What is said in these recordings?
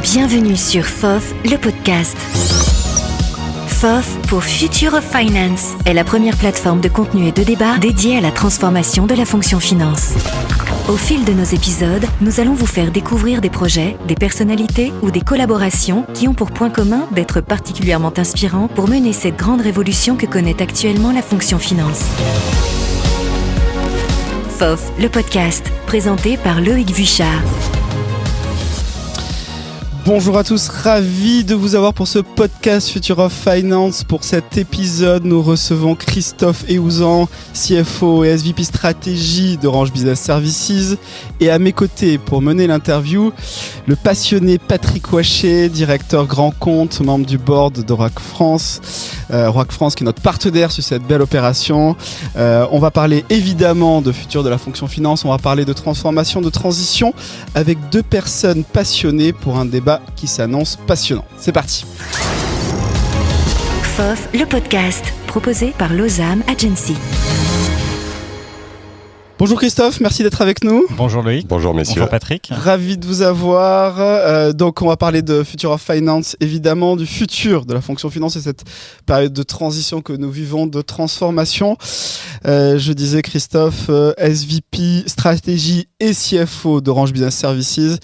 Bienvenue sur FOF, le podcast. FOF pour Future of Finance est la première plateforme de contenu et de débat dédiée à la transformation de la fonction finance. Au fil de nos épisodes, nous allons vous faire découvrir des projets, des personnalités ou des collaborations qui ont pour point commun d'être particulièrement inspirants pour mener cette grande révolution que connaît actuellement la fonction finance. FOF, le podcast, présenté par Loïc Vuchard. Bonjour à tous, ravi de vous avoir pour ce podcast Future of Finance. Pour cet épisode, nous recevons Christophe Eouzan, CFO et SVP Stratégie d'Orange Business Services. Et à mes côtés, pour mener l'interview, le passionné Patrick Ouachet, directeur grand compte, membre du board de ROAC France. ROAC France qui est notre partenaire sur cette belle opération. On va parler évidemment de futur de la fonction finance, on va parler de transformation, de transition avec deux personnes passionnées pour un débat qui s'annonce passionnant. C'est parti. FOF, le podcast, proposé par Lozam Agency. Bonjour Christophe, merci d'être avec nous. Bonjour Loïc. Bonjour messieurs. Bonjour Patrick. Ravi de vous avoir. Donc on va parler de Future of Finance, évidemment du futur de la fonction finance et cette période de transition que nous vivons, de transformation. Je disais Christophe, SVP Stratégie et CFO d'Orange Business Services.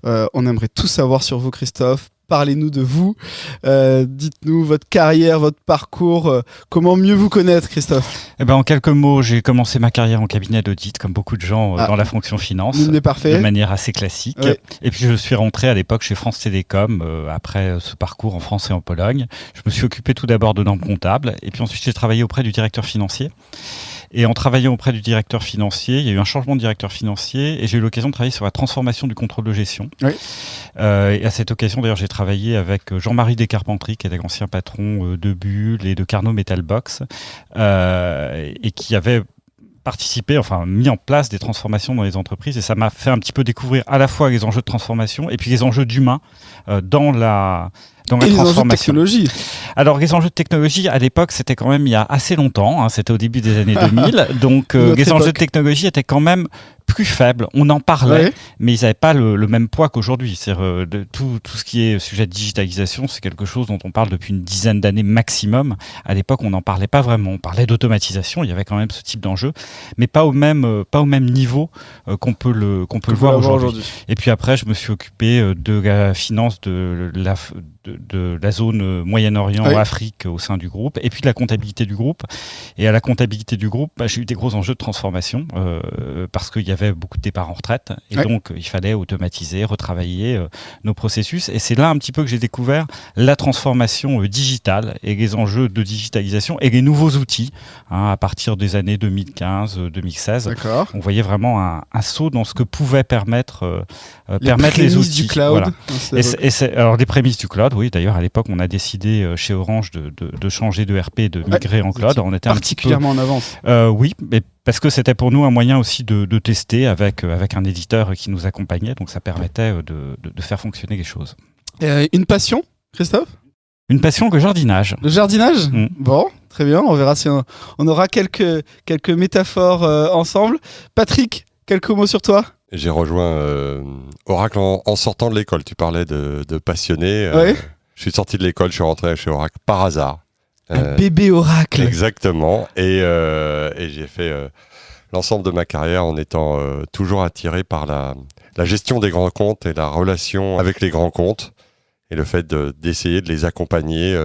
On aimerait tout savoir sur vous Christophe. Parlez-nous de vous, dites-nous votre carrière, votre parcours, comment mieux vous connaître Christophe? En quelques mots, j'ai commencé ma carrière en cabinet d'audit comme beaucoup de gens dans la fonction finance, de manière assez classique. Oui. Et puis je suis rentré à l'époque chez France Télécom, après ce parcours en France et en Pologne. Je me suis occupé tout d'abord de normes comptables et puis ensuite j'ai travaillé auprès du directeur financier. Et en travaillant auprès du directeur financier, il y a eu un changement de directeur financier et j'ai eu l'occasion de travailler sur la transformation du contrôle de gestion. Oui. Et à cette occasion, d'ailleurs, j'ai travaillé avec Jean-Marie Descarpentries, qui était ancien patron de Bull et de Carnot Metal Box, et qui avait participé, mis en place des transformations dans les entreprises. Et ça m'a fait un petit peu découvrir à la fois les enjeux de transformation et puis les enjeux d'humain dans la transformation. Les enjeux de technologie. Alors, les enjeux de technologie, à l'époque, c'était quand même il y a assez longtemps, c'était au début des années 2000, donc les enjeux de technologie étaient quand même plus faibles. On en parlait, mais ils n'avaient pas le même poids qu'aujourd'hui. C'est-à-dire, tout ce qui est sujet de digitalisation, c'est quelque chose dont on parle depuis une dizaine d'années maximum. À l'époque, on n'en parlait pas vraiment. On parlait d'automatisation, il y avait quand même ce type d'enjeu, mais pas au même niveau qu'on peut le voir aujourd'hui. Et puis après, je me suis occupé de la finance de la zone Moyen-Orient, Afrique au sein du groupe, et puis de la comptabilité du groupe. Et à la comptabilité du groupe, j'ai eu des gros enjeux de transformation parce qu'il y avait beaucoup de départs en retraite et donc il fallait automatiser, retravailler nos processus. Et c'est là un petit peu que j'ai découvert la transformation digitale et les enjeux de digitalisation et les nouveaux outils à partir des années 2015-2016. On voyait vraiment un saut dans ce que pouvaient permettre les outils. Du cloud. Voilà. Alors des prémices du cloud. Oui, d'ailleurs, à l'époque, on a décidé chez Orange de changer de RP, de migrer en cloud. On était particulièrement en avance. Oui, mais parce que c'était pour nous un moyen aussi de tester avec un éditeur qui nous accompagnait. Donc, ça permettait de faire fonctionner les choses. Une passion, Christophe? Une passion, le jardinage. Le jardinage? Bon, très bien. On verra si on aura quelques métaphores ensemble. Patrick, quelques mots sur toi? J'ai rejoint Oracle en sortant de l'école. Tu parlais de passionné. Je suis sorti de l'école, je suis rentré chez Oracle par hasard. Un bébé Oracle. Exactement. Et j'ai fait l'ensemble de ma carrière en étant toujours attiré par la gestion des grands comptes et la relation avec les grands comptes. Et le fait d'essayer de les accompagner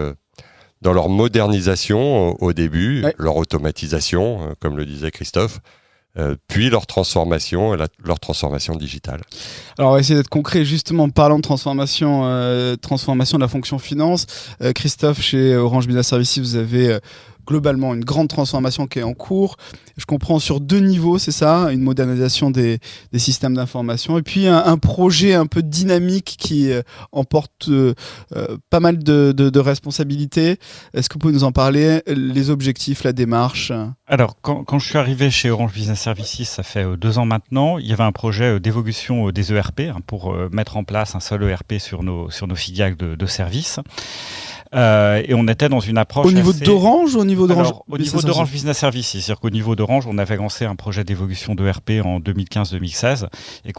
dans leur modernisation au début, leur automatisation, comme le disait Christophe. Puis leur transformation digitale. Alors on va essayer d'être concret justement en parlant de transformation de la fonction finance. Christophe, chez Orange Business Services, vous avez globalement une grande transformation qui est en cours. Je comprends sur deux niveaux, c'est ça, une modernisation des systèmes d'information et puis un projet un peu dynamique qui emporte pas mal de responsabilités. Est-ce que vous pouvez nous en parler, les objectifs, la démarche? Alors, quand je suis arrivé chez Orange Business Services, ça fait 2 ans maintenant, il y avait un projet d'évolution des ERP pour mettre en place un seul ERP sur nos filiales de services. Et on était dans une approche au niveau d'Orange ou au niveau d'Orange? Alors, au niveau d'Orange Business Services, c'est-à-dire qu'au niveau d'Orange, on avait lancé un projet d'évolution de RP en 2015-2016 et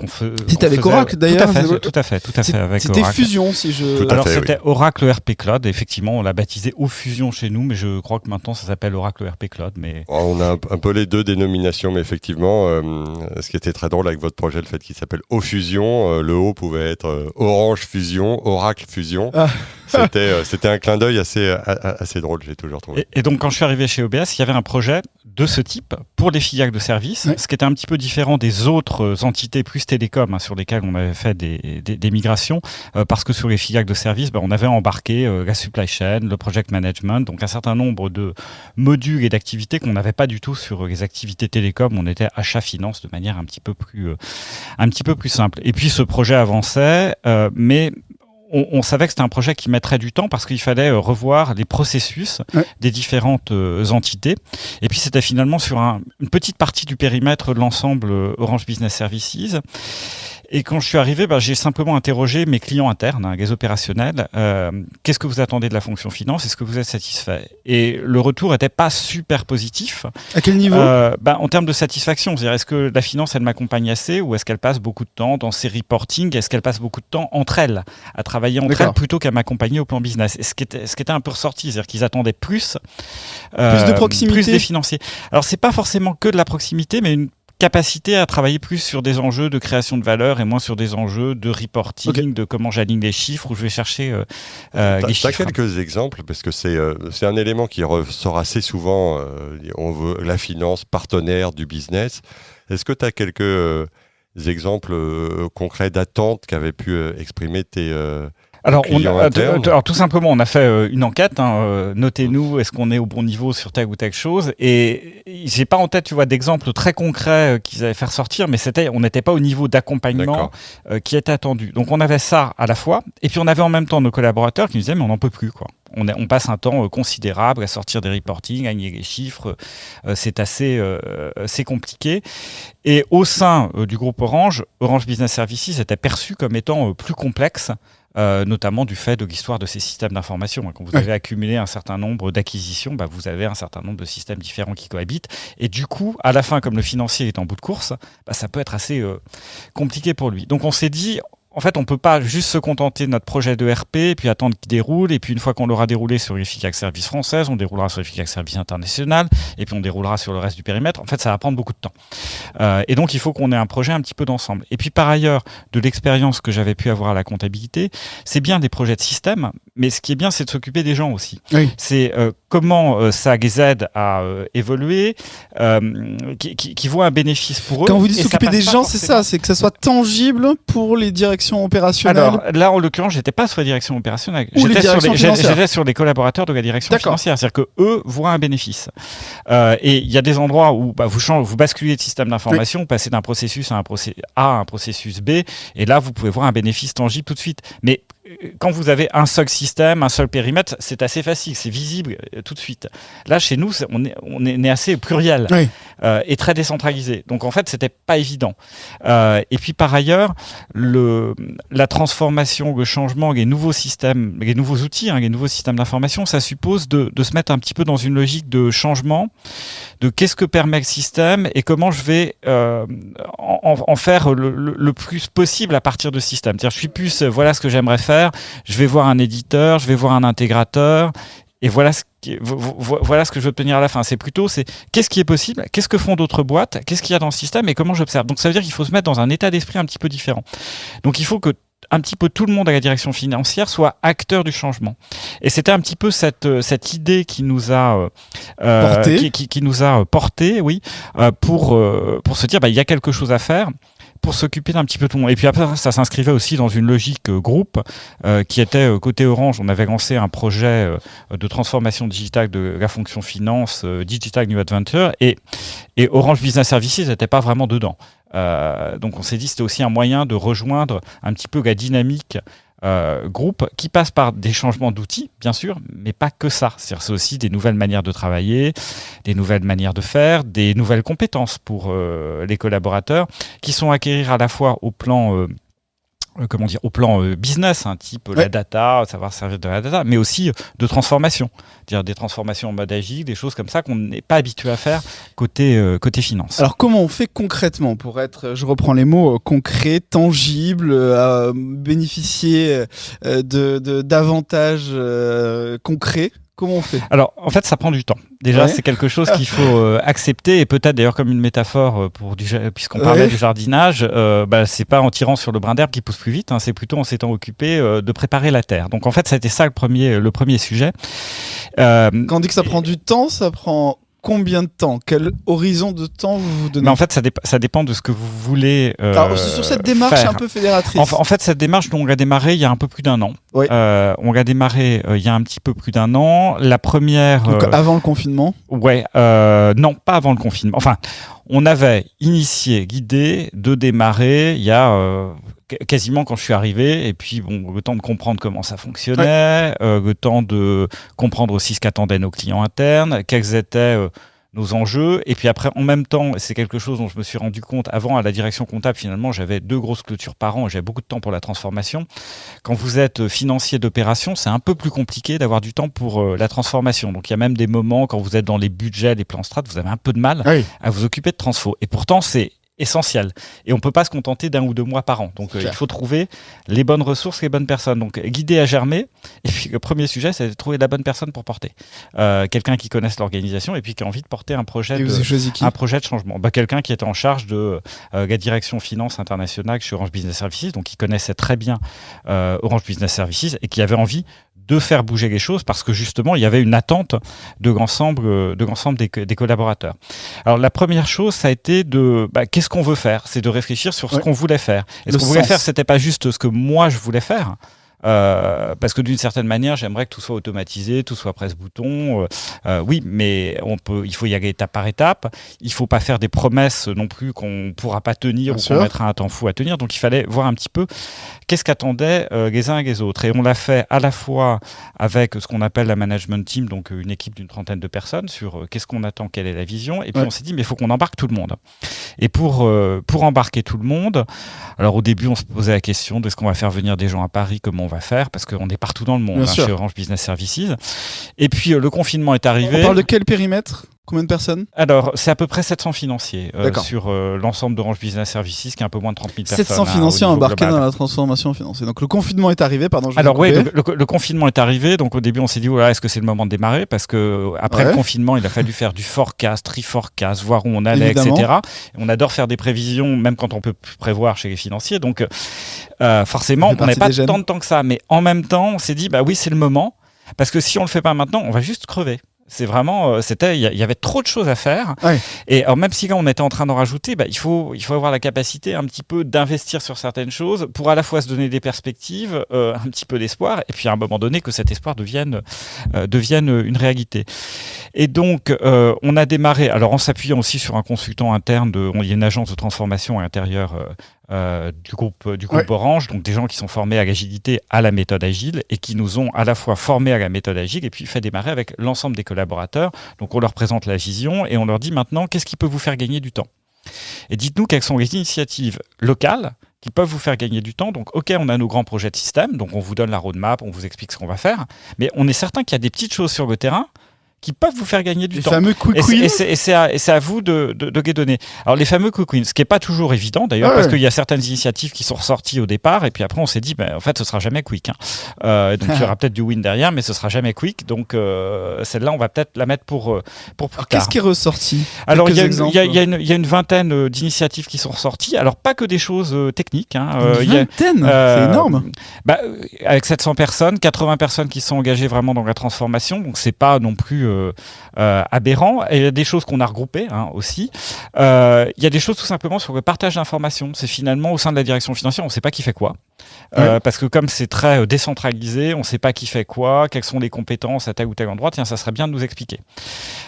C'était avec Oracle d'ailleurs. Tout à fait avec C'était Oracle. Fusion, si je. Alors c'était Oracle RP Cloud. Effectivement, on l'a baptisé au Fusion chez nous, mais je crois que maintenant ça s'appelle Oracle RP Cloud. Mais on a un peu les deux dénominations, mais effectivement, ce qui était très drôle avec votre projet, le fait qu'il s'appelle O Fusion, le O pouvait être Orange Fusion, Oracle Fusion. Ah. C'était un clin d'œil assez drôle, j'ai toujours trouvé. Et donc, quand je suis arrivé chez OBS, il y avait un projet de ce type pour les filiales de services, ce qui était un petit peu différent des autres entités plus télécom sur lesquelles on avait fait des migrations, parce que sur les filiales de services, on avait embarqué la supply chain, le project management, donc un certain nombre de modules et d'activités qu'on n'avait pas du tout sur les activités télécom. On était achat-finance de manière un petit peu plus simple. Et puis, ce projet avançait, mais on savait que c'était un projet qui mettrait du temps parce qu'il fallait revoir les processus des différentes entités. Et puis, c'était finalement sur une petite partie du périmètre de l'ensemble Orange Business Services. Et quand je suis arrivé, j'ai simplement interrogé mes clients internes, les opérationnels. Qu'est-ce que vous attendez de la fonction finance? Est-ce que vous êtes satisfait? Et le retour n'était pas super positif. À quel niveau? En termes de satisfaction, c'est-à-dire est-ce que la finance, elle m'accompagne assez ou est-ce qu'elle passe beaucoup de temps dans ses reporting? Est-ce qu'elle passe beaucoup de temps entre elles, à travailler entre elles plutôt qu'à m'accompagner au plan business? Et ce qui était un peu ressorti, c'est-à-dire qu'ils attendaient plus de proximité, plus des financiers. Alors c'est pas forcément que de la proximité, mais une capacité à travailler plus sur des enjeux de création de valeur et moins sur des enjeux de reporting, de comment j'aligne les chiffres, où je vais chercher les chiffres. Tu as quelques exemples, parce que c'est un élément qui ressort assez souvent. On veut la finance, partenaire du business. Est-ce que tu as quelques exemples concrets d'attentes qu'avaient pu exprimer tes alors, tout simplement, on a fait une enquête. Notez-nous, est-ce qu'on est au bon niveau sur telle ou telle chose? Et j'ai pas en tête, d'exemples très concrets qu'ils avaient fait ressortir, mais on n'était pas au niveau d'accompagnement qui était attendu. Donc, on avait ça à la fois, et puis on avait en même temps nos collaborateurs qui nous disaient, mais on n'en peut plus, quoi. On passe un temps considérable à sortir des reportings, à gagner les chiffres. C'est assez compliqué. Et au sein du groupe Orange Business Services était perçu comme étant plus complexe, notamment du fait de l'histoire de ces systèmes d'information. Quand vous avez accumulé un certain nombre d'acquisitions, vous avez un certain nombre de systèmes différents qui cohabitent. Et du coup, à la fin, comme le financier est en bout de course, ça peut être assez compliqué pour lui. Donc on s'est dit, en fait, on ne peut pas juste se contenter de notre projet de RP et puis attendre qu'il déroule. Et puis, une fois qu'on l'aura déroulé sur les filiales services françaises, on déroulera sur les filiales services internationales et puis on déroulera sur le reste du périmètre. En fait, ça va prendre beaucoup de temps. Et donc, il faut qu'on ait un projet un petit peu d'ensemble. Et puis, par ailleurs, de l'expérience que j'avais pu avoir à la comptabilité, c'est bien des projets de système, mais ce qui est bien, c'est de s'occuper des gens aussi. Oui. C'est comment ça les aide à évoluer, qui voient un bénéfice pour eux. Quand vous dites s'occuper des gens, c'est ça, c'est que ça soit tangible pour les directions opérationnelle. Alors là, en l'occurrence, j'étais pas sur la direction opérationnelle. J'étais sur les collaborateurs de la direction financière. C'est-à-dire qu'eux voient un bénéfice. Et il y a des endroits où vous basculez de système d'information, vous passez d'un processus à un processus B, et là, vous pouvez voir un bénéfice tangible tout de suite. Mais quand vous avez un seul système, un seul périmètre, c'est assez facile, c'est visible tout de suite. Là, chez nous, on est assez pluriel et très décentralisé. Donc, en fait, c'était pas évident. Et puis, par ailleurs, la transformation, le changement, les nouveaux systèmes, les nouveaux outils, les nouveaux systèmes d'information, ça suppose de se mettre un petit peu dans une logique de changement, de qu'est-ce que permet le système et comment je vais en faire le plus possible à partir de ce système. C'est-à-dire, je suis plus, voilà ce que j'aimerais faire. Je vais voir un éditeur, je vais voir un intégrateur, et voilà ce que je veux obtenir à la fin. C'est qu'est-ce qui est possible, qu'est-ce que font d'autres boîtes, qu'est-ce qu'il y a dans le système et comment j'observe. Donc ça veut dire qu'il faut se mettre dans un état d'esprit un petit peu différent. Donc il faut que un petit peu tout le monde à la direction financière soit acteur du changement. Et c'était un petit peu cette idée qui nous a porté, pour se dire il y a quelque chose à faire, pour s'occuper d'un petit peu tout le monde. Et puis après, ça s'inscrivait aussi dans une logique groupe qui était côté Orange. On avait lancé un projet de transformation digitale de la fonction finance, Digital New Adventure, et Orange Business Services n'était pas vraiment dedans. Donc on s'est dit que c'était aussi un moyen de rejoindre un petit peu la dynamique groupe qui passe par des changements d'outils, bien sûr, mais pas que ça. C'est aussi des nouvelles manières de travailler, des nouvelles manières de faire, des nouvelles compétences pour les collaborateurs qui sont à acquérir à la fois au plan au plan business, type la data, savoir servir de la data, mais aussi de transformation, c'est-à-dire des transformations en mode agile, des choses comme ça qu'on n'est pas habitué à faire côté finance. Alors comment on fait concrètement pour être, je reprends les mots, concret, tangible, bénéficier d'avantages concrets? Comment on fait? Alors, en fait, ça prend du temps. Déjà, c'est quelque chose qu'il faut accepter, et peut-être d'ailleurs comme une métaphore puisqu'on parlait du jardinage, c'est pas en tirant sur le brin d'herbe qui pousse plus vite, c'est plutôt en s'étant occupé de préparer la terre. Donc en fait, ça a été ça le premier sujet. Quand on dit que ça prend du temps, ça prend combien de temps? Quel horizon de temps vous donnez? Mais en fait, ça dépend de ce que vous voulez Alors, sur cette démarche faire. un peu fédératrice. En fait, cette démarche, on l'a démarrée il y a un peu plus d'1 an. Oui. On l'a démarrée il y a un petit peu plus d'1 an. La première... Donc avant le confinement? Ouais, non, pas avant le confinement. Enfin, on avait initié, guidé de démarrer il y a... quasiment quand je suis arrivé, et puis le temps de comprendre comment ça fonctionnait, le temps de comprendre aussi ce qu'attendaient nos clients internes, quels étaient nos enjeux, et puis après en même temps, c'est quelque chose dont je me suis rendu compte avant à la direction comptable, finalement j'avais 2 grosses clôtures par an, j'avais beaucoup de temps pour la transformation. Quand vous êtes financier d'opération, c'est un peu plus compliqué d'avoir du temps pour la transformation, donc il y a même des moments quand vous êtes dans les budgets, les plans strat, vous avez un peu de mal à vous occuper de transfo, et pourtant c'est essentiel. Et on ne peut pas se contenter d'1 ou 2 mois par an. Donc il faut trouver les bonnes ressources, les bonnes personnes. Donc guider à germer. Et puis le premier sujet, c'est de trouver la bonne personne pour porter. Quelqu'un qui connaisse l'organisation et puis qui a envie de porter un projet, de changement. Quelqu'un qui était en charge de la direction finance internationale chez Orange Business Services, donc qui connaissait très bien Orange Business Services et qui avait envie de faire bouger les choses parce que justement il y avait une attente de l'ensemble des collaborateurs. Alors la première chose, ça a été qu'est-ce qu'on veut faire, c'est de réfléchir sur ce qu'on voulait faire. Et ce qu'on voulait faire, c'était pas juste ce que moi je voulais faire. Parce que d'une certaine manière, j'aimerais que tout soit automatisé, tout soit presse-bouton. Oui, mais il faut y aller étape par étape. Il ne faut pas faire des promesses non plus qu'on ne pourra pas tenir ou qu'on mettra un temps fou à tenir. Donc il fallait voir un petit peu qu'est-ce qu'attendaient les uns et les autres. Et on l'a fait à la fois avec ce qu'on appelle la management team, donc une équipe d'une 30aine de personnes, sur qu'est-ce qu'on attend, quelle est la vision. Et puis on s'est dit, mais il faut qu'on embarque tout le monde. Et pour embarquer tout le monde, alors au début, on se posait la question de est-ce qu'on va faire venir des gens à Paris, comment on va faire, parce qu'on est partout dans le monde chez Orange Business Services. Et puis le confinement est arrivé. On parle de quel périmètre? Combien de personnes? Alors, c'est à peu près 700 financiers sur l'ensemble d'Orange Business Services, qui est un peu moins de 30 000 personnes. 700 financiers embarqués dans la transformation financière. Donc le confinement est arrivé, Alors oui, le confinement est arrivé. Donc au début, on s'est dit, est-ce que c'est le moment de démarrer? Parce que après le confinement, il a fallu faire du forecast, reforecast, voir où on allait, etc. Et on adore faire des prévisions, même quand on peut plus prévoir chez les financiers. Donc forcément, on n'avait pas tant de temps que ça. Mais en même temps, on s'est dit, oui, c'est le moment. Parce que si on le fait pas maintenant, on va juste crever. C'est vraiment, il y avait trop de choses à faire. Et alors, même si là on était en train d'en rajouter, il faut avoir la capacité un petit peu d'investir sur certaines choses pour à la fois se donner des perspectives, un petit peu d'espoir, et puis à un moment donné que cet espoir devienne une réalité. Et donc on a démarré, alors en s'appuyant aussi sur un consultant interne, il y a une agence de transformation à l'intérieur du groupe Orange, donc des gens qui sont formés à l'agilité, à la méthode agile, et qui nous ont à la fois formés à la méthode agile et puis fait démarrer avec l'ensemble des collaborateurs. Donc on leur présente la vision et on leur dit maintenant qu'est-ce qui peut vous faire gagner du temps. Et dites-nous quelles sont les initiatives locales qui peuvent vous faire gagner du temps. Donc ok, on a nos grands projets de système, donc on vous donne la roadmap, on vous explique ce qu'on va faire, mais on est certain qu'il y a des petites choses sur le terrain qui peuvent vous faire gagner du temps. Les fameux quick wins. Et c'est à vous de les donner. Alors les fameux quick wins, ce qui n'est pas toujours évident d'ailleurs, parce qu'il y a certaines initiatives qui sont ressorties au départ, et puis après on s'est dit, en fait ce sera jamais quick. Donc il y aura peut-être du win derrière, mais ce sera jamais quick. Donc celle-là, on va peut-être la mettre pour plus tard. Qu'est-ce qui est ressorti? Alors il y a une vingtaine d'initiatives qui sont ressorties. Alors pas que des choses techniques. Une vingtaine, c'est énorme. Avec 700 personnes, 80 personnes qui sont engagées vraiment dans la transformation, donc c'est pas non plus aberrant. Et il y a des choses qu'on a regroupées aussi. Il y a des choses tout simplement sur le partage d'informations. C'est finalement au sein de la direction financière, on ne sait pas qui fait quoi. Parce que comme c'est très décentralisé, on ne sait pas qui fait quoi, quelles sont les compétences à tel ou tel endroit. Tiens, ça serait bien de nous expliquer.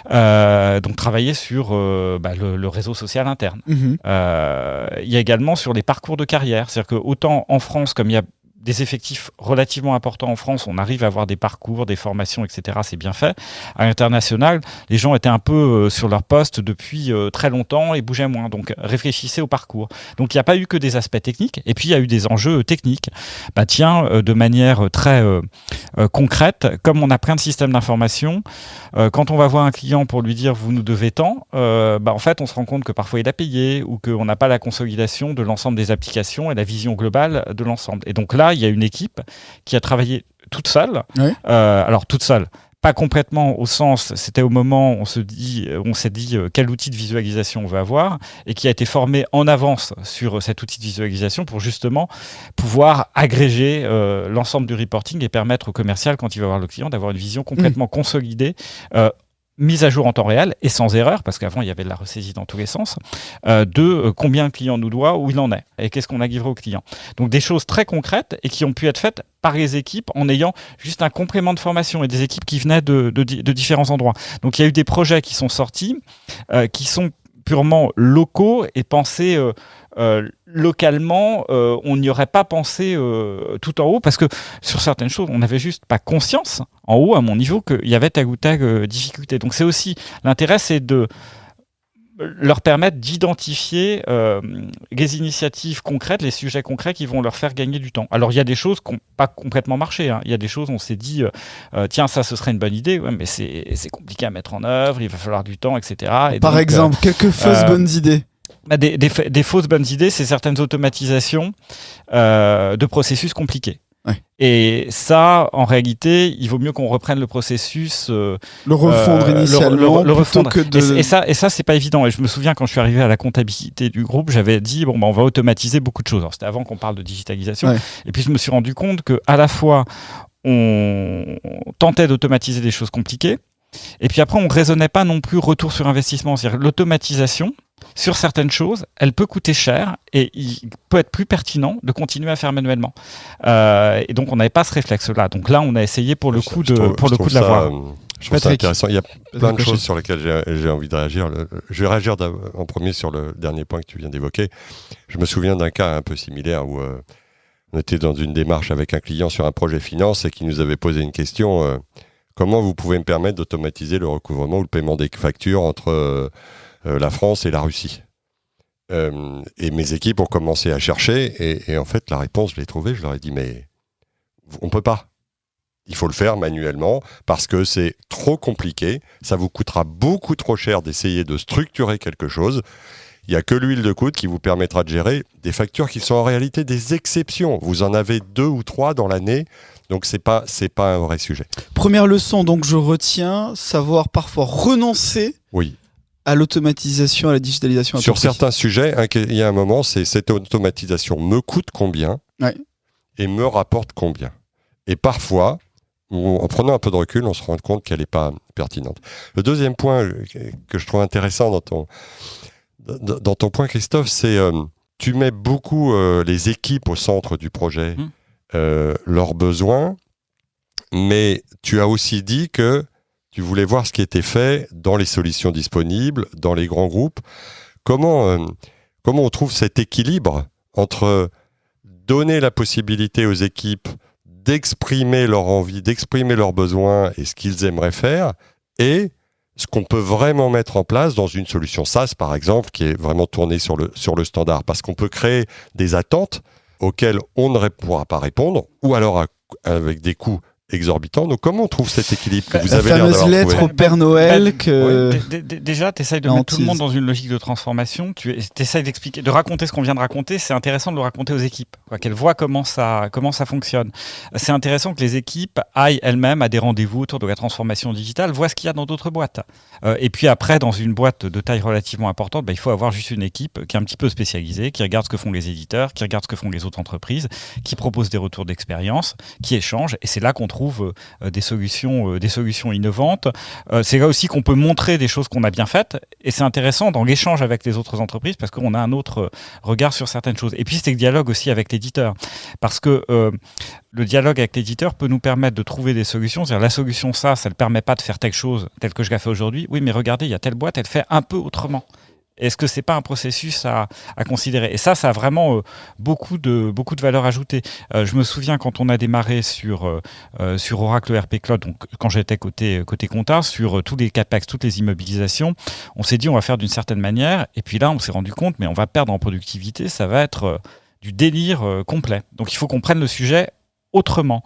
Donc travailler sur le réseau social interne. Il y a également sur les parcours de carrière. C'est-à-dire que autant en France, comme il y a des effectifs relativement importants en France, on arrive à avoir des parcours, des formations, etc. C'est bien fait. À l'international, les gens étaient un peu sur leur poste depuis très longtemps et bougeaient moins. Donc, réfléchissez au parcours. Donc, il n'y a pas eu que des aspects techniques. Et puis, il y a eu des enjeux techniques. De manière très concrète, comme on a plein de systèmes d'information, quand on va voir un client pour lui dire « vous nous devez tant », en fait, on se rend compte que parfois il a payé ou qu'on n'a pas la consolidation de l'ensemble des applications et la vision globale de l'ensemble. Et donc là, il y a une équipe qui a travaillé toute seule. Oui. Alors, toute seule. Pas complètement au sens, c'était au moment où on s'est dit quel outil de visualisation on veut avoir et qui a été formé en avance sur cet outil de visualisation pour justement pouvoir agréger l'ensemble du reporting et permettre au commercial, quand il va voir le client, d'avoir une vision complètement consolidée, mise à jour en temps réel et sans erreur, parce qu'avant il y avait de la ressaisie dans tous les sens, de combien le client nous doit, où il en est et qu'est-ce qu'on a livré au client. Donc des choses très concrètes et qui ont pu être faites par les équipes en ayant juste un complément de formation et des équipes qui venaient de différents endroits. Donc il y a eu des projets qui sont sortis, qui sont purement locaux et pensés localement. On n'y aurait pas pensé tout en haut parce que sur certaines choses, on n'avait juste pas conscience en haut, à mon niveau, qu'il y avait telle ou telle difficulté. Donc c'est aussi, l'intérêt, c'est de leur permettre d'identifier les initiatives concrètes, les sujets concrets qui vont leur faire gagner du temps. Alors, il y a des choses qui n'ont pas complètement marché. Hein. Il y a des choses où on s'est dit, tiens, ça, ce serait une bonne idée, ouais, mais c'est compliqué à mettre en œuvre, il va falloir du temps, etc. Et par exemple, quelques fausses bonnes idées. Des fausses bonnes idées, c'est certaines automatisations de processus compliqués. Ouais. Et ça, en réalité, il vaut mieux qu'on reprenne le processus, le refondre initialement, le refondre. Que de... Et ça, c'est pas évident. Et je me souviens quand je suis arrivé à la comptabilité du groupe, j'avais dit on va automatiser beaucoup de choses. Alors, c'était avant qu'on parle de digitalisation. Ouais. Et puis je me suis rendu compte que à la fois on tentait d'automatiser des choses compliquées, et puis après on raisonnait pas non plus retour sur investissement. C'est-à-dire l'automatisation. Sur certaines choses, elle peut coûter cher et il peut être plus pertinent de continuer à faire manuellement. Et donc, on n'avait pas ce réflexe-là. Donc là, on a essayé pour le coup de l'avoir. Je trouve ça intéressant. Il y a plein de choses sur lesquelles j'ai envie de réagir. Je vais réagir en premier sur le dernier point que tu viens d'évoquer. Je me souviens d'un cas un peu similaire où on était dans une démarche avec un client sur un projet finance et qui nous avait posé une question. Comment vous pouvez me permettre d'automatiser le recouvrement ou le paiement des factures entre... la France et la Russie. Et mes équipes ont commencé à chercher et en fait la réponse je l'ai trouvée, je leur ai dit mais on peut pas. Il faut le faire manuellement parce que c'est trop compliqué, ça vous coûtera beaucoup trop cher d'essayer de structurer quelque chose. Il n'y a que l'huile de coude qui vous permettra de gérer des factures qui sont en réalité des exceptions. Vous en avez 2 ou 3 dans l'année, donc c'est pas un vrai sujet. Première leçon, donc je retiens, savoir parfois renoncer. Oui. À l'automatisation, à la digitalisation. Sur certains sujets, il y a un moment, c'est cette automatisation me coûte combien et me rapporte combien. Et parfois, en prenant un peu de recul, on se rend compte qu'elle n'est pas pertinente. Le deuxième point que je trouve intéressant dans ton point, Christophe, c'est tu mets beaucoup les équipes au centre du projet, leurs besoins, mais tu as aussi dit que tu voulais voir ce qui était fait dans les solutions disponibles, dans les grands groupes. Comment on trouve cet équilibre entre donner la possibilité aux équipes d'exprimer leur envie, d'exprimer leurs besoins et ce qu'ils aimeraient faire, et ce qu'on peut vraiment mettre en place dans une solution SaaS, par exemple, qui est vraiment tournée sur le standard. Parce qu'on peut créer des attentes auxquelles on ne pourra pas répondre, ou alors avec des coûts exorbitant. Donc comment on trouve cet équilibre que vous avez l'air d'avoir trouvé ? La fameuse lettre au Père Noël que... Déjà, tu essayes de mettre tout le monde dans une logique de transformation. Tu essayes d'expliquer, de raconter ce qu'on vient de raconter. C'est intéressant de le raconter aux équipes, qu'elles voient comment ça fonctionne. C'est intéressant que les équipes aillent elles-mêmes à des rendez-vous autour de la transformation digitale, voient ce qu'il y a dans d'autres boîtes. Et puis après, dans une boîte de taille relativement importante, il faut avoir juste une équipe qui est un petit peu spécialisée, qui regarde ce que font les éditeurs, qui regarde ce que font les autres entreprises, qui propose des retours d'expérience, qui échangent. Et c'est là qu'on trouve des solutions innovantes. C'est là aussi qu'on peut montrer des choses qu'on a bien faites, et c'est intéressant dans l'échange avec les autres entreprises parce qu'on a un autre regard sur certaines choses. Et puis c'est le dialogue aussi avec l'éditeur, parce que le dialogue avec l'éditeur peut nous permettre de trouver des solutions. C'est-à-dire la solution ça ne permet pas de faire telle chose telle que je la fais aujourd'hui. Oui, mais regardez, il y a telle boîte, elle fait un peu autrement. Est-ce que c'est pas un processus à considérer? Et ça a vraiment beaucoup de valeur ajoutée. Je me souviens quand on a démarré sur Oracle ERP Cloud, donc quand j'étais côté compta, sur tous les CAPEX, toutes les immobilisations, on s'est dit on va faire d'une certaine manière, et puis là on s'est rendu compte, mais on va perdre en productivité, ça va être du délire complet. Donc il faut qu'on prenne le sujet autrement.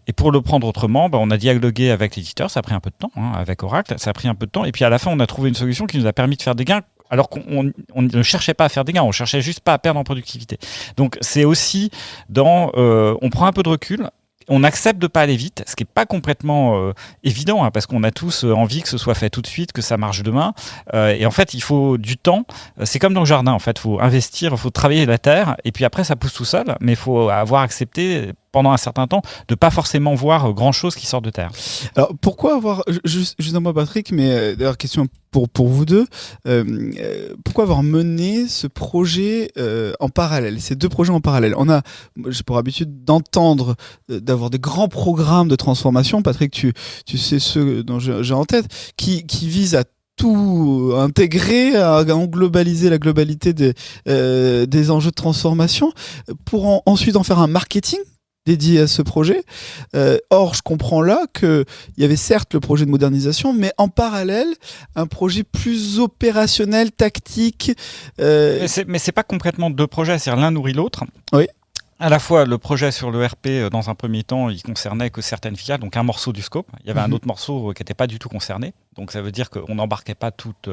Et pour le prendre autrement, on a dialogué avec l'éditeur, ça a pris un peu de temps, avec Oracle, ça a pris un peu de temps, et puis à la fin on a trouvé une solution qui nous a permis de faire des gains, alors qu'on ne cherchait pas à faire des gains, on cherchait juste pas à perdre en productivité. Donc c'est aussi on prend un peu de recul, on accepte de pas aller vite, ce qui n'est pas complètement évident, parce qu'on a tous envie que ce soit fait tout de suite, que ça marche demain. Et en fait, il faut du temps. C'est comme dans le jardin, en fait. Il faut investir, il faut travailler la terre, et puis après, ça pousse tout seul. Mais il faut avoir accepté pendant un certain temps de pas forcément voir grand-chose qui sort de terre. Alors, pourquoi avoir... Juste un mot, Patrick, mais d'ailleurs, question pour vous deux. Pourquoi avoir mené ce projet en parallèle, ces deux projets en parallèle? J'ai pour habitude d'entendre, d'avoir des grands programmes de transformation. Patrick, tu sais ceux dont j'ai en tête, qui visent à tout intégrer, à globaliser la globalité des enjeux de transformation pour ensuite en faire un marketing dédié à ce projet. Or, je comprends là qu'il y avait certes le projet de modernisation, mais en parallèle, un projet plus opérationnel, tactique. Mais c'est pas complètement deux projets, c'est-à-dire l'un nourrit l'autre. Oui. À la fois, le projet sur l'ERP, dans un premier temps, il concernait que certaines filiales, donc un morceau du scope. Il y avait un autre morceau qui n'était pas du tout concerné. Donc ça veut dire qu'on n'embarquait pas toute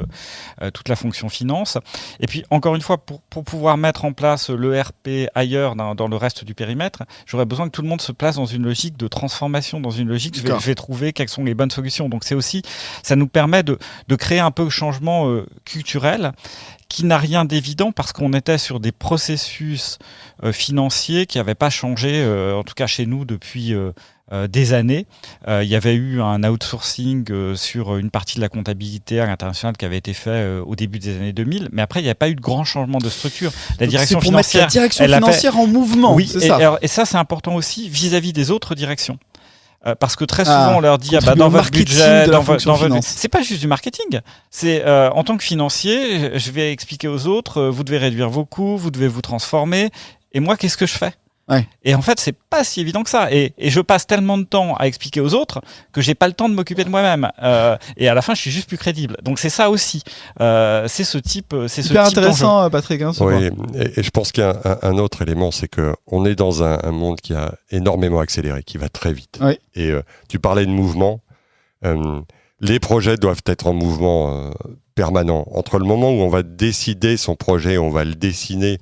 la fonction finance. Et puis, encore une fois, pour pouvoir mettre en place l'ERP ailleurs, dans le reste du périmètre, j'aurais besoin que tout le monde se place dans une logique de transformation, dans une logique, je vais trouver quelles sont les bonnes solutions. Donc c'est aussi, ça nous permet de créer un peu le changement culturel, qui n'a rien d'évident parce qu'on était sur des processus financiers qui n'avaient pas changé, en tout cas chez nous, depuis des années. Il y avait eu un outsourcing sur une partie de la comptabilité à l'international qui avait été fait au début des années 2000, mais après il n'y a pas eu de grand changement de structure. La direction financière, la direction financière en mouvement. Oui, c'est ça. Et ça c'est important aussi vis-à-vis des autres directions. Parce que très souvent on leur dit dans votre budget, dans votre... C'est pas juste du marketing. C'est en tant que financier, je vais expliquer aux autres, vous devez réduire vos coûts, vous devez vous transformer. Et moi, qu'est-ce que je fais? Ouais. Et en fait, c'est pas si évident que ça. Et je passe tellement de temps à expliquer aux autres que j'ai pas le temps de m'occuper de moi-même. Et à la fin, je suis juste plus crédible. Donc c'est ça aussi. C'est ce type. C'est super intéressant, Patrick. Oui. Et je pense qu'il y a un autre élément, c'est que on est dans un monde qui a énormément accéléré, qui va très vite. Oui. Et tu parlais de mouvement. Les projets doivent être en mouvement permanent. Entre le moment où on va décider son projet, on va le dessiner,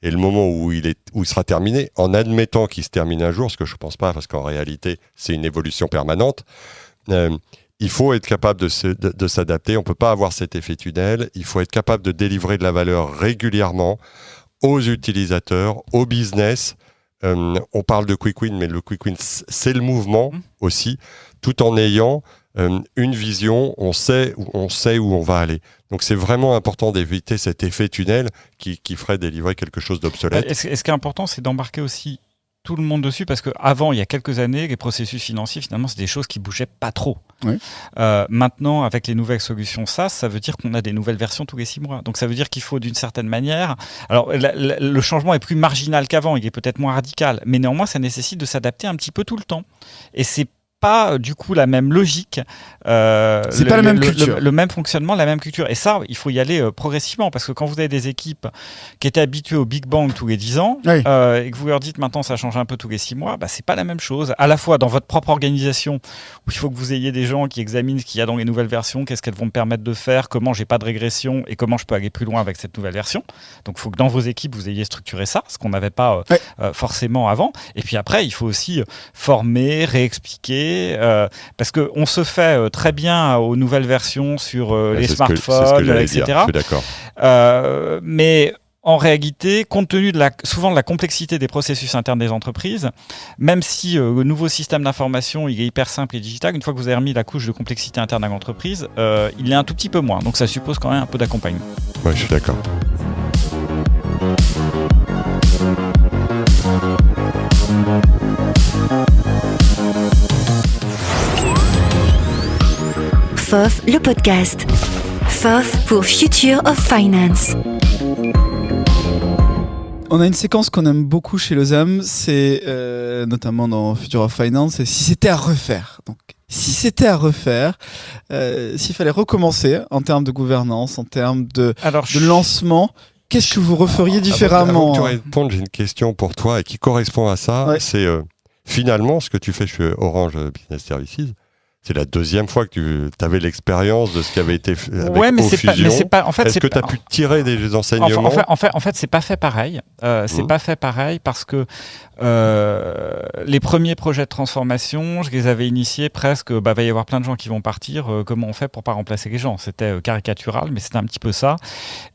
et le moment où il sera terminé, en admettant qu'il se termine un jour, ce que je ne pense pas, parce qu'en réalité, c'est une évolution permanente, il faut être capable de s'adapter. On ne peut pas avoir cet effet tunnel. Il faut être capable de délivrer de la valeur régulièrement aux utilisateurs, au business. On parle de quick win, mais le quick win, c'est le mouvement aussi, tout en ayant une vision, on sait où on va aller. Donc c'est vraiment important d'éviter cet effet tunnel qui ferait délivrer quelque chose d'obsolète. Et ce qui est important, c'est d'embarquer aussi tout le monde dessus, parce qu'avant, il y a quelques années, les processus financiers, finalement, c'est des choses qui bougeaient pas trop. Oui. Maintenant, avec les nouvelles solutions SaaS, ça veut dire qu'on a des nouvelles versions tous les 6 mois. Donc ça veut dire qu'il faut d'une certaine manière... Alors le changement est plus marginal qu'avant, il est peut-être moins radical, mais néanmoins, ça nécessite de s'adapter un petit peu tout le temps. Et c'est pas du coup la même logique, c'est pas la même culture, le même fonctionnement, la même culture. Et ça, il faut y aller progressivement, parce que quand vous avez des équipes qui étaient habituées au Big Bang tous les 10 ans, oui. Et que vous leur dites maintenant ça change un peu tous les 6 mois, c'est pas la même chose. À la fois dans votre propre organisation, où il faut que vous ayez des gens qui examinent ce qu'il y a dans les nouvelles versions, qu'est-ce qu'elles vont me permettre de faire, comment j'ai pas de régression et comment je peux aller plus loin avec cette nouvelle version. Donc il faut que dans vos équipes vous ayez structuré ça, ce qu'on n'avait pas forcément avant. Et puis après, il faut aussi former, réexpliquer, parce qu'on se fait très bien aux nouvelles versions sur les smartphones, etc. Je suis d'accord. Mais en réalité, compte tenu souvent de la complexité des processus internes des entreprises, même si le nouveau système d'information il est hyper simple et digital, une fois que vous avez remis la couche de complexité interne à l'entreprise, il l'est un tout petit peu moins. Donc ça suppose quand même un peu d'accompagnement. Oui, je suis d'accord. FOF, le podcast. FOF pour Future of Finance. On a une séquence qu'on aime beaucoup chez Lozam, c'est notamment dans Future of Finance, c'est si c'était à refaire. Donc, si c'était à refaire, s'il fallait recommencer en termes de gouvernance, en termes de lancement, qu'est-ce que vous referiez différemment? Avant que tu répondes, j'ai une question pour toi et qui correspond à ça. Ouais. C'est finalement ce que tu fais chez Orange Business Services. C'est la deuxième fois que tu avais l'expérience de ce qui avait été fait avec Ofusion. Est-ce que tu as pu tirer des enseignements? En fait, c'est pas fait pareil. C'est pas fait pareil parce que les premiers projets de transformation, je les avais initiés presque. Va y avoir plein de gens qui vont partir. Comment on fait pour pas remplacer les gens? C'était caricatural, mais c'était un petit peu ça.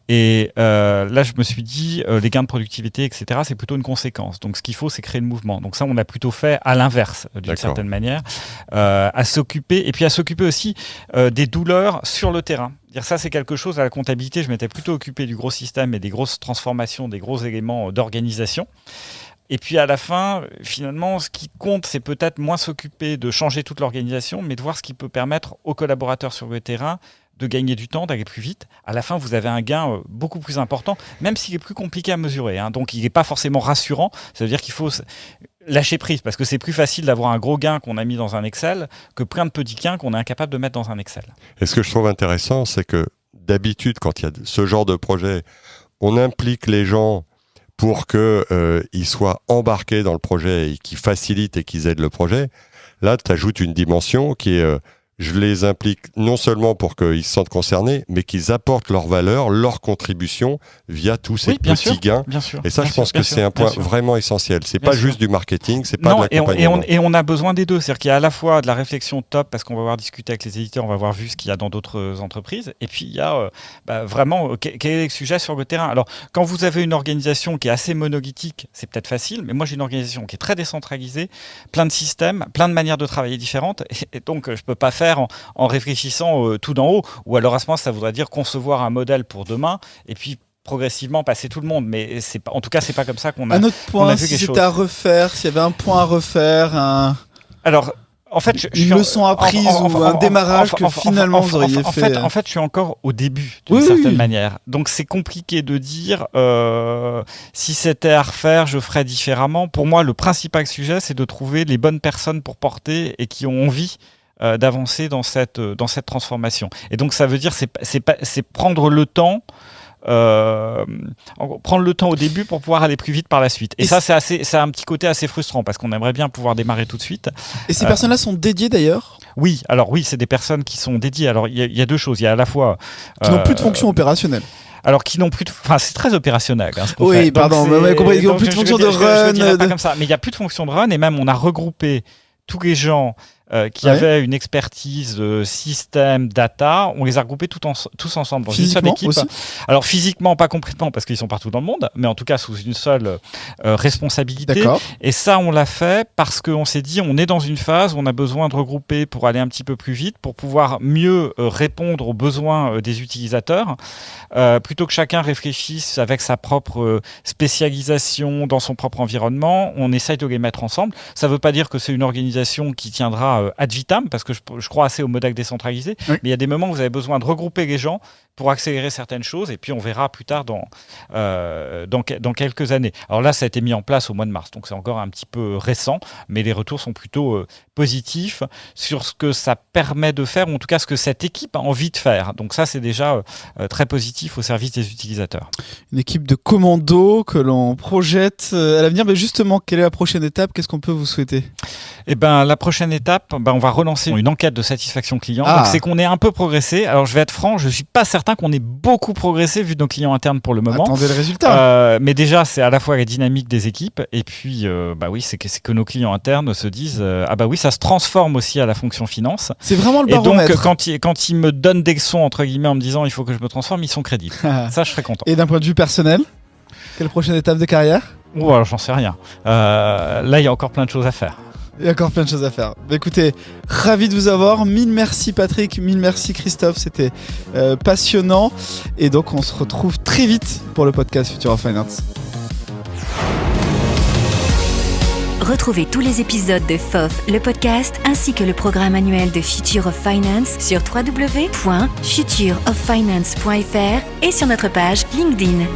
Et là, je me suis dit, les gains de productivité, etc., c'est plutôt une conséquence. Donc, ce qu'il faut, c'est créer le mouvement. Donc, ça, on a plutôt fait à l'inverse, d'une certaine manière, à s'occuper, et puis à s'occuper aussi des douleurs sur le terrain. Ça, c'est quelque chose à la comptabilité. Je m'étais plutôt occupé du gros système et des grosses transformations, des gros éléments d'organisation. Et puis à la fin, finalement, ce qui compte, c'est peut-être moins s'occuper de changer toute l'organisation, mais de voir ce qui peut permettre aux collaborateurs sur le terrain de gagner du temps, d'aller plus vite. À la fin, vous avez un gain beaucoup plus important, même s'il est plus compliqué à mesurer. Donc, il n'est pas forcément rassurant. Ça veut dire qu'il faut lâcher prise, parce que c'est plus facile d'avoir un gros gain qu'on a mis dans un Excel que plein de petits gains qu'on est incapable de mettre dans un Excel. Et ce que je trouve intéressant, c'est que d'habitude, quand il y a ce genre de projet, on implique les gens pour qu'ils soient embarqués dans le projet et qu'ils facilitent et qu'ils aident le projet. Là, tu ajoutes une dimension qui est... je les implique non seulement pour qu'ils se sentent concernés, mais qu'ils apportent leur valeur, leur contribution via tous ces petits gains. Bien sûr, et ça, je pense que c'est un point vraiment essentiel. C'est pas juste du marketing, c'est pas de l'accompagnement. Et on a besoin des deux. C'est-à-dire qu'il y a à la fois de la réflexion top, parce qu'on va avoir discuté avec les éditeurs, on va avoir vu ce qu'il y a dans d'autres entreprises. Et puis, il y a vraiment quel est le sujet sur le terrain. Alors, quand vous avez une organisation qui est assez monolithique, c'est peut-être facile, mais moi, j'ai une organisation qui est très décentralisée, plein de systèmes, plein de manières de travailler différentes. Et donc, je peux pas faire en réfléchissant tout d'en haut, ou alors à ce moment ça voudrait dire concevoir un modèle pour demain et puis progressivement passer tout le monde, mais c'est pas, en tout cas c'est pas comme ça qu'on a, un autre point, vu si c'était à refaire, s'il y avait un point à refaire, alors en fait, une leçon apprise ou un démarrage que finalement vous auriez fait. En fait, je suis encore au début d'une certaine manière. Donc, c'est compliqué de dire si c'était à refaire, je ferais différemment. Pour moi, le principal sujet, c'est de trouver les bonnes personnes pour porter et qui ont envie d'avancer dans cette transformation. Et donc, ça veut dire c'est prendre le temps. Prendre le temps au début pour pouvoir aller plus vite par la suite. Et ça, c'est un petit côté assez frustrant parce qu'on aimerait bien pouvoir démarrer tout de suite. Et ces personnes-là sont dédiées d'ailleurs ? Oui, c'est des personnes qui sont dédiées. Alors, il y a deux choses. Il y a à la fois... qui n'ont plus de fonction opérationnelle. Alors, qui n'ont plus de... Enfin, c'est très opérationnel. Ce qu'on oui, fait. pardon, mais vous avez compris qu'ils n'ont plus de fonction de run. Je dirais pas comme ça. Mais il n'y a plus de fonction de run et même on a regroupé tous les gens qui avaient une expertise système, data, on les a regroupés tous ensemble dans une seule équipe. Aussi. Alors physiquement, pas complètement parce qu'ils sont partout dans le monde, mais en tout cas sous une seule responsabilité. D'accord. Et ça, on l'a fait parce qu'on s'est dit, on est dans une phase où on a besoin de regrouper pour aller un petit peu plus vite, pour pouvoir mieux répondre aux besoins des utilisateurs, plutôt que chacun réfléchisse avec sa propre spécialisation dans son propre environnement. On essaye de les mettre ensemble. Ça ne veut pas dire que c'est une organisation qui tiendra ad vitam, parce que je crois assez au modèle décentralisé, mais il y a des moments où vous avez besoin de regrouper les gens pour accélérer certaines choses, et puis on verra plus tard dans quelques années. Alors là, ça a été mis en place au mois de mars, donc c'est encore un petit peu récent, mais les retours sont plutôt positifs sur ce que ça permet de faire, ou en tout cas ce que cette équipe a envie de faire. Donc ça, c'est déjà très positif au service des utilisateurs. Une équipe de commandos que l'on projette à l'avenir. Mais justement, quelle est la prochaine étape ? Qu'est-ce qu'on peut vous souhaiter ? La prochaine étape, on va relancer une enquête de satisfaction client. Donc c'est qu'on ait un peu progressé. Alors je vais être franc, je suis pas certain qu'on ait beaucoup progressé vu nos clients internes pour le moment. Attendez le résultat. Mais déjà, c'est à la fois la dynamique des équipes et puis c'est que nos clients internes se disent ça se transforme aussi à la fonction finance. C'est vraiment le baromètre. Et donc quand ils me donnent des leçons entre guillemets en me disant il faut que je me transforme, ils sont crédibles. Ça, je serais content. Et d'un point de vue personnel, quelle prochaine étape de carrière ? Alors j'en sais rien. Là, il y a encore plein de choses à faire. Il y a encore plein de choses à faire. Écoutez, ravi de vous avoir. Mille merci Patrick, mille merci Christophe. C'était passionnant. Et donc, on se retrouve très vite pour le podcast Future of Finance. Retrouvez tous les épisodes de FOF, le podcast, ainsi que le programme annuel de Future of Finance sur www.futureoffinance.fr et sur notre page LinkedIn.